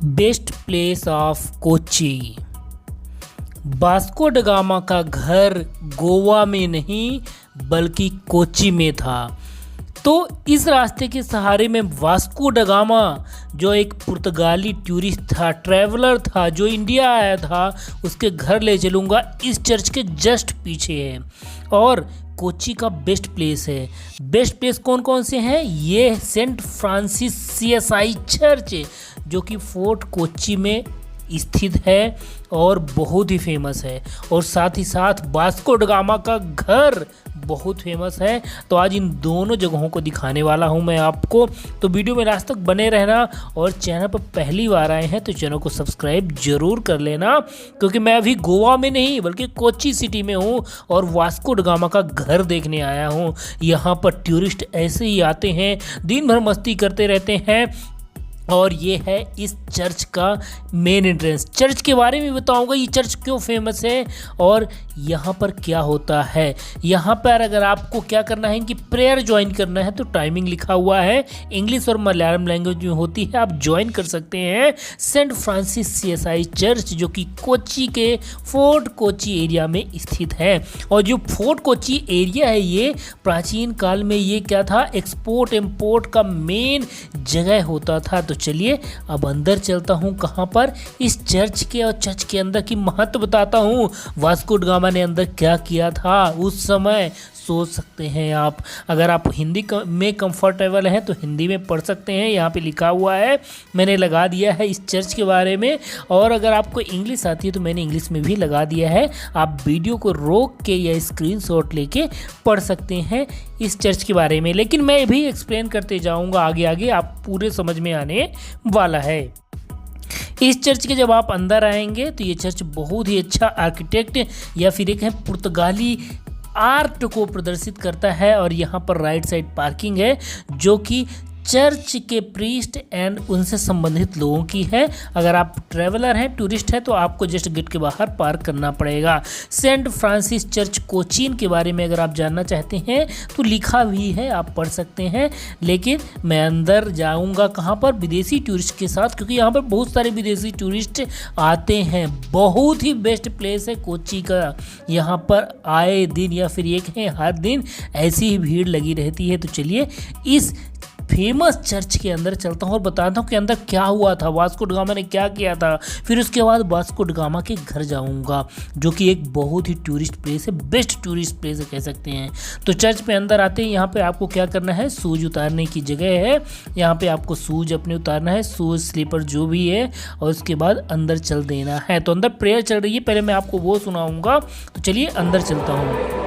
Best place of Kochi. Vasco da Gama का घर गोवा में नहीं बल्कि कोच्चि में था। तो इस रास्ते के सहारे में वास्को ड गामा जो एक पुर्तगाली टूरिस्ट था, ट्रैवलर था, जो इंडिया आया था, उसके घर ले चलूँगा। इस चर्च के जस्ट पीछे है और कोच्चि का बेस्ट प्लेस है। बेस्ट प्लेस कौन कौन से हैं? ये सेंट फ्रांसिस सीएसआई चर्च जो कि फोर्ट कोच्चि में स्थित है और बहुत ही फेमस है, और साथ ही साथ वास्को ड गामा का घर बहुत फेमस है। तो आज इन दोनों जगहों को दिखाने वाला हूं मैं आपको, तो वीडियो में लास्ट तक बने रहना। और चैनल पर पहली बार आए हैं तो चैनल को सब्सक्राइब जरूर कर लेना, क्योंकि मैं अभी गोवा में नहीं बल्कि कोच्चि सिटी में हूं और वास्को ड गामा का घर देखने आया हूं। यहाँ पर टूरिस्ट ऐसे ही आते हैं, दिन भर मस्ती करते रहते हैं। और ये है इस चर्च का मेन एंट्रेंस। चर्च के बारे में बताऊंगा, ये चर्च क्यों फेमस है और यहाँ पर क्या होता है। यहाँ पर अगर आपको क्या करना है कि प्रेयर ज्वाइन करना है तो टाइमिंग लिखा हुआ है, इंग्लिश और मलयालम लैंग्वेज में होती है, आप ज्वाइन कर सकते हैं। सेंट फ्रांसिस सीएसआई चर्च जो कि कोच्चि के फोर्ट कोच्चि एरिया में स्थित है। और जो फोर्ट कोच्चि एरिया है ये प्राचीन काल में ये क्या था, एक्सपोर्ट इम्पोर्ट का मेन जगह होता था। तो चलिए अब अंदर चलता हूं, कहां पर, इस चर्च के, और चर्च के अंदर की महत्व बताता हूं। वास्को ड गामा ने अंदर क्या किया था उस समय, सोच सकते हैं आप। अगर आप हिंदी में कंफर्टेबल हैं तो हिंदी में पढ़ सकते हैं, यहाँ पे लिखा हुआ है, मैंने लगा दिया है इस चर्च के बारे में। और अगर आपको इंग्लिश आती है तो मैंने इंग्लिश में भी लगा दिया है, आप वीडियो को रोक के या स्क्रीनशॉट लेके पढ़ सकते हैं इस चर्च के बारे में। लेकिन मैं भी एक्सप्लेन करते जाऊँगा आगे आगे, आप पूरे समझ में आने वाला है। इस चर्च के जब आप अंदर आएंगे तो ये चर्च बहुत ही अच्छा आर्किटेक्ट या फिर एक है पुर्तगाली आर्ट को प्रदर्शित करता है। और यहाँ पर राइट साइड पार्किंग है जो कि चर्च के प्रीस्ट एंड उनसे संबंधित लोगों की है। अगर आप ट्रैवलर हैं, टूरिस्ट हैं, तो आपको जस्ट गेट के बाहर पार्क करना पड़ेगा। सेंट फ्रांसिस चर्च कोच्चि के बारे में अगर आप जानना चाहते हैं तो लिखा भी है, आप पढ़ सकते हैं। लेकिन मैं अंदर जाऊंगा कहाँ पर, विदेशी टूरिस्ट के साथ, क्योंकि यहाँ पर बहुत सारे विदेशी टूरिस्ट आते हैं। बहुत ही बेस्ट प्लेस है कोच्चि का। यहाँ पर आए दिन या फिर एक है हर दिन ऐसी ही भीड़ लगी रहती है। तो चलिए इस फेमस चर्च के अंदर चलता हूँ और बताता हूँ कि अंदर क्या हुआ था, वास्को ड गामा ने क्या किया था। फिर उसके बाद वास्को ड गामा के घर जाऊँगा जो कि एक बहुत ही टूरिस्ट प्लेस है, बेस्ट टूरिस्ट प्लेस है कह सकते हैं। तो चर्च पे अंदर आते हैं, यहाँ पे आपको क्या करना है, शूज उतारने की जगह है। यहाँ पे आपको शूज अपने उतारना है, शूज स्लीपर जो भी है, और उसके बाद अंदर चल देना है। तो अंदर प्रेयर चल रही है, पहले मैं आपको वो सुनाऊँगा। तो चलिए अंदर चलता हूँ।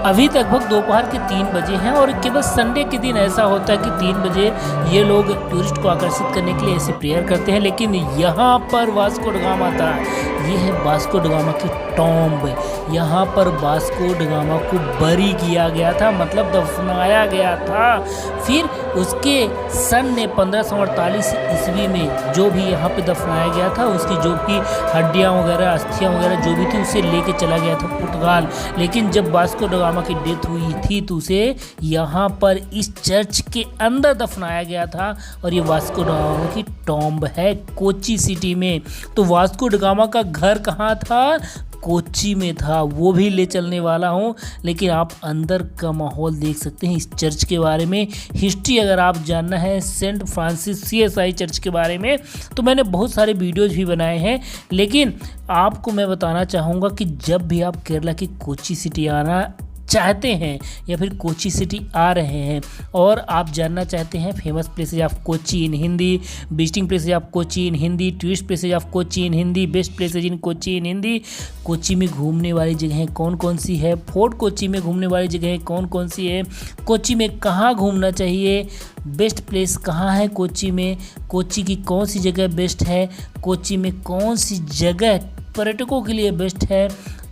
अभी लगभग दोपहर के 3 बजे हैं और केवल संडे के दिन ऐसा होता है कि 3 बजे ये लोग टूरिस्ट को आकर्षित करने के लिए ऐसे प्रेयर करते हैं। लेकिन यहाँ पर वास्को ड गामा था, ये है वास्को ड गामा की टॉम्ब। यहाँ पर वास्को ड गामा को बरी किया गया था, मतलब दफनाया गया था। फिर उसके सन ने 1548 ईस्वी में जो भी यहाँ पे दफनाया गया था, उसकी जो भी हड्डियाँ वगैरह, अस्थियाँ वगैरह जो भी थी, उसे लेके चला गया था पुर्तगाल। लेकिन जब वास्को ड गामा की डेथ हुई थी तो उसे यहाँ पर इस चर्च के अंदर दफनाया गया था। और ये वास्को ड गामा की टॉम्ब है कोच्चि सिटी में। तो वास्को ड गामा का घर कहाँ था? कोच्चि में था, वो भी ले चलने वाला हूँ। लेकिन आप अंदर का माहौल देख सकते हैं। इस चर्च के बारे में हिस्ट्री अगर आप जानना है सेंट फ्रांसिस सीएसआई चर्च के बारे में, तो मैंने बहुत सारे वीडियोज़ भी बनाए हैं। लेकिन आपको मैं बताना चाहूँगा कि जब भी आप केरला की कोच्चि सिटी आना चाहते हैं या फिर कोची सिटी आ रहे हैं और आप जानना चाहते हैं famous places of Kochi in Hindi, visiting places of Kochi in Hindi, tourist places of Kochi in Hindi, best places in Kochi in Hindi, Kochi में घूमने वाली जगहें कौन कौन सी है, फोर्ट कोची में घूमने वाली जगहें कौन कौन सी है, कोची में कहाँ घूमना चाहिए, बेस्ट प्लेस कहाँ है कोची में, कोची की कौन सी जगह बेस्ट है, कोची में कौन सी जगह पर्यटकों के लिए बेस्ट है।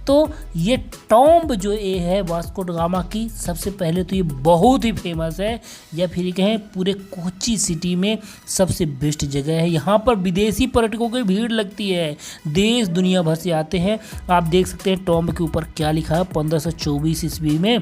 तो ये टॉम्ब जो ये है वास्को ड गामा की, सबसे पहले तो ये बहुत ही फेमस है या फिर ये कहें पूरे कोची सिटी में सबसे बेस्ट जगह है। यहाँ पर विदेशी पर्यटकों की भीड़ लगती है, देश दुनिया भर से आते हैं। आप देख सकते हैं टॉम्ब के ऊपर क्या लिखा है, 1524 ईस्वी में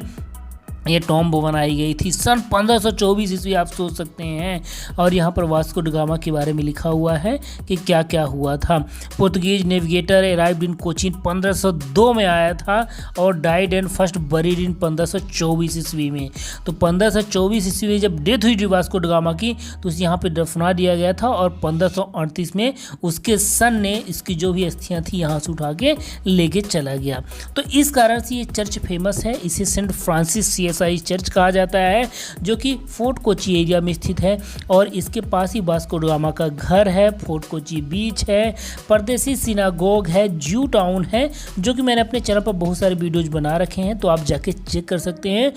ये टॉम्ब बनाई गई थी, सन 1524 ईस्वी आप सोच सकते हैं। और यहाँ पर वास्को ड गामा के बारे में लिखा हुआ है कि क्या क्या हुआ था। Portuguese navigator arrived in Cochin 1502 में आया था और डाइड एंड फर्स्ट बरीड इन 1524 ईस्वी में। तो 1524 ईस्वी में जब डेथ हुई थी वास्को ड गामा की तो उसे यहाँ पर दफना दिया गया था और 1538 में उसके सन ने इसकी जो भी अस्थियाँ थी यहाँ से उठा के लेके चला गया। तो इस कारण से ये चर्च फेमस है। इसे सेंट फ्रांसिस CSI चर्च कहा जाता है जो कि फोर्ट कोची एरिया में स्थित है और इसके पास ही वास्को ड गामा का घर है, फोर्ट कोची बीच है, परदेसी सिनागोग है, जू टाउन है, जो कि मैंने अपने चैनल पर बहुत सारे वीडियोज बना रखे हैं, तो आप जाके चेक कर सकते हैं।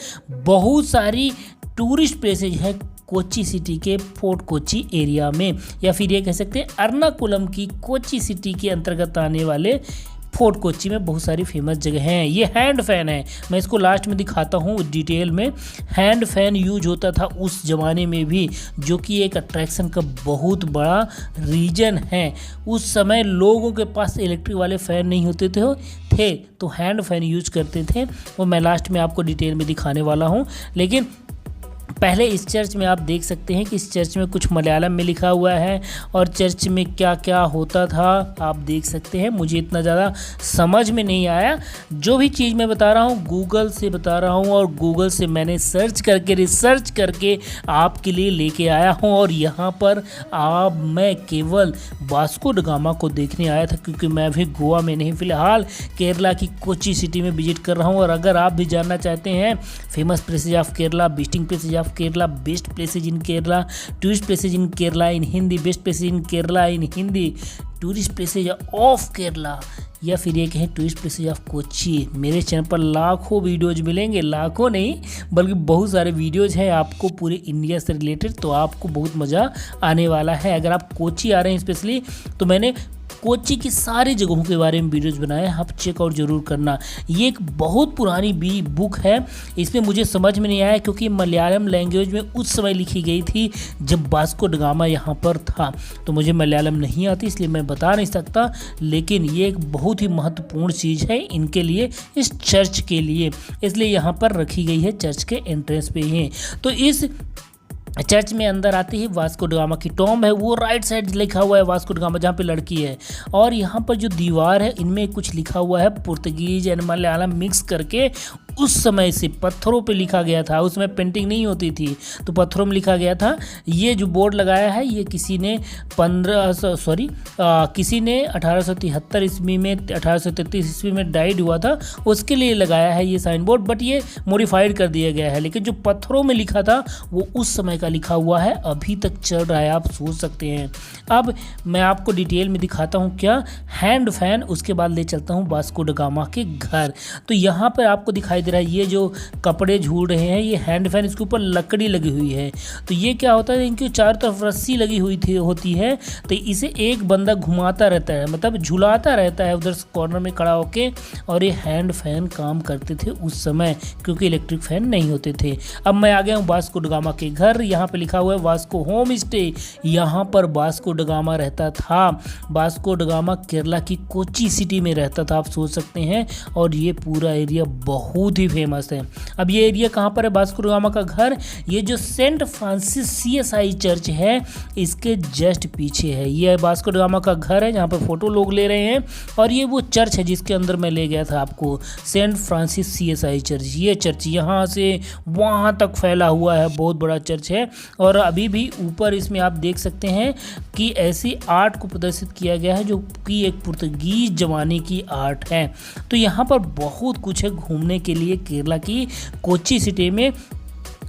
बहुत सारी टूरिस्ट प्लेसेज हैं कोची सिटी के फोर्ट कोची एरिया में, या फिर ये कह सकते हैं एर्नाकुलम की कोची सिटी के अंतर्गत आने वाले फोर्ट कोची में बहुत सारी फेमस जगह हैं। ये हैंड फैन है, मैं इसको लास्ट में दिखाता हूँ डिटेल में। हैंड फैन यूज होता था उस ज़माने में भी, जो कि एक अट्रैक्शन का बहुत बड़ा रीजन है। उस समय लोगों के पास इलेक्ट्रिक वाले फ़ैन नहीं होते थे तो हैंड फैन यूज करते थे, वो मैं लास्ट में आपको डिटेल में दिखाने वाला हूँ। लेकिन पहले इस चर्च में आप देख सकते हैं कि इस चर्च में कुछ मलयालम में लिखा हुआ है और चर्च में क्या क्या होता था आप देख सकते हैं। मुझे इतना ज़्यादा समझ में नहीं आया, जो भी चीज़ मैं बता रहा हूँ गूगल से बता रहा हूँ और गूगल से मैंने सर्च करके रिसर्च करके आपके लिए लेके आया हूँ। और यहाँ पर मैं केवल वास्को ड गामा को देखने आया था, क्योंकि मैं अभी गोवा में नहीं, फ़िलहाल केरला की कोची सिटी में विजिट कर रहा हूँ। और अगर आप भी जानना चाहते हैं famous places of Kerala, visiting places of Kerala, best places in Kerala, tourist places in Kerala in Hindi, best places in Kerala in Hindi, tourist places of Kerala, या फिर ये कहें टूरिस्ट प्लेसेज ऑफ कोची, मेरे चैनल पर लाखों वीडियोज मिलेंगे, लाखों नहीं बल्कि बहुत सारे वीडियोज हैं आपको पूरे इंडिया से रिलेटेड, तो आपको बहुत मज़ा आने वाला है। अगर आप कोची आ रहे हैं स्पेशली, तो मैंने कोची की सारी जगहों के बारे में वीडियोज़ बनाए, आप चेकआउट जरूर करना। ये एक बहुत पुरानी बुक है, इसमें मुझे समझ में नहीं आया क्योंकि मलयालम लैंग्वेज में उस समय लिखी गई थी जब वास्को ड गामा यहाँ पर था, तो मुझे मलयालम नहीं आती इसलिए मैं बता नहीं सकता। लेकिन ये एक बहुत ही महत्वपूर्ण चीज़ है इनके लिए, इस चर्च के लिए, इसलिए यहाँ पर रखी गई है, चर्च के एंट्रेंस पे ही। तो इस चर्च में अंदर आते ही वास्को ड गामा की टॉम्ब है, वो राइट साइड लिखा हुआ है वास्को ड गामा, जहाँ पे लड़की है। और यहाँ पर जो दीवार है इनमें कुछ लिखा हुआ है पुर्तगीज एंड मलयालम मिक्स करके, उस समय से पत्थरों पे लिखा गया था, उसमें पेंटिंग नहीं होती थी तो पत्थरों में लिखा गया था। ये जो बोर्ड लगाया है ये किसी ने 1873 ईस्वी में 1833 ईस्वी में डाइड हुआ था, उसके लिए लगाया है ये साइन बोर्ड, बट ये मॉडिफाइड कर दिया गया है। लेकिन जो पत्थरों में लिखा था वो उस समय का लिखा हुआ है, अभी तक चल रहा है, आप सोच सकते हैं। अब मैं आपको डिटेल में दिखाता हूँ क्या हैंड फैन, उसके बाद ले चलता हूँ वास्को ड गामा के घर। तो यहाँ पर आपको दिखाई दे रहा है ये जो कपड़े झूल रहे हैं ये हैंड फैन, इसके ऊपर लकड़ी लगी हुई है। तो ये क्या होता है, इनकी चारों तरफ रस्सी लगी हुई होती है, तो इसे एक बंदा घुमाता रहता है, मतलब झुलाता रहता है उधर कॉर्नर में खड़ा होके। और ये हैंड फैन काम करते थे उस समय, क्योंकि इलेक्ट्रिक फैन नहीं होते थे। अब मैं आ गया हूँ वास्को ड गामा के घर, यहाँ पे लिखा हुआ है वास्को होम स्टे, यहाँ पर वास्को ड गामा रहता था। वास्को ड गामा केरला की कोची सिटी में रहता था, आप सोच सकते हैं। और ये पूरा एरिया बहुत ही फेमस है। अब ये एरिया कहाँ पर है वास्को ड गामा का घर, ये जो सेंट फ्रांसिस CSI चर्च है इसके जस्ट पीछे है। ये वास्को ड गामा का घर है जहाँ पर फोटो लोग ले रहे हैं, और ये वो चर्च है जिसके अंदर मैं ले गया था आपको, सेंट फ्रांसिस CSI चर्च। ये चर्च यहाँ से वहाँ तक फैला हुआ है, बहुत बड़ा चर्च है। और अभी भी ऊपर इसमें आप देख सकते हैं कि ऐसी आर्ट को प्रदर्शित किया गया है जो कि एक पुर्तगीज जमाने की आर्ट है। तो यहाँ पर बहुत कुछ है घूमने के लिए, है केरला की कोच्चि सिटी में।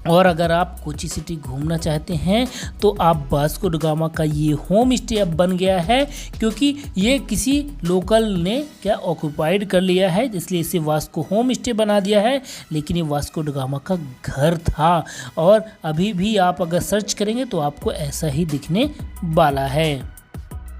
और अगर आप कोच्चि सिटी घूमना चाहते हैं तो आप वास्को ड गामा का ये होम स्टे अब बन गया है, क्योंकि ये किसी लोकल ने क्या ऑक्यूपाइड कर लिया है, इसलिए इसे वास्को होम स्टे बना दिया है। लेकिन ये वास्को ड गामा का घर था और अभी भी आप अगर सर्च करेंगे तो आपको ऐसा ही दिखने वाला है।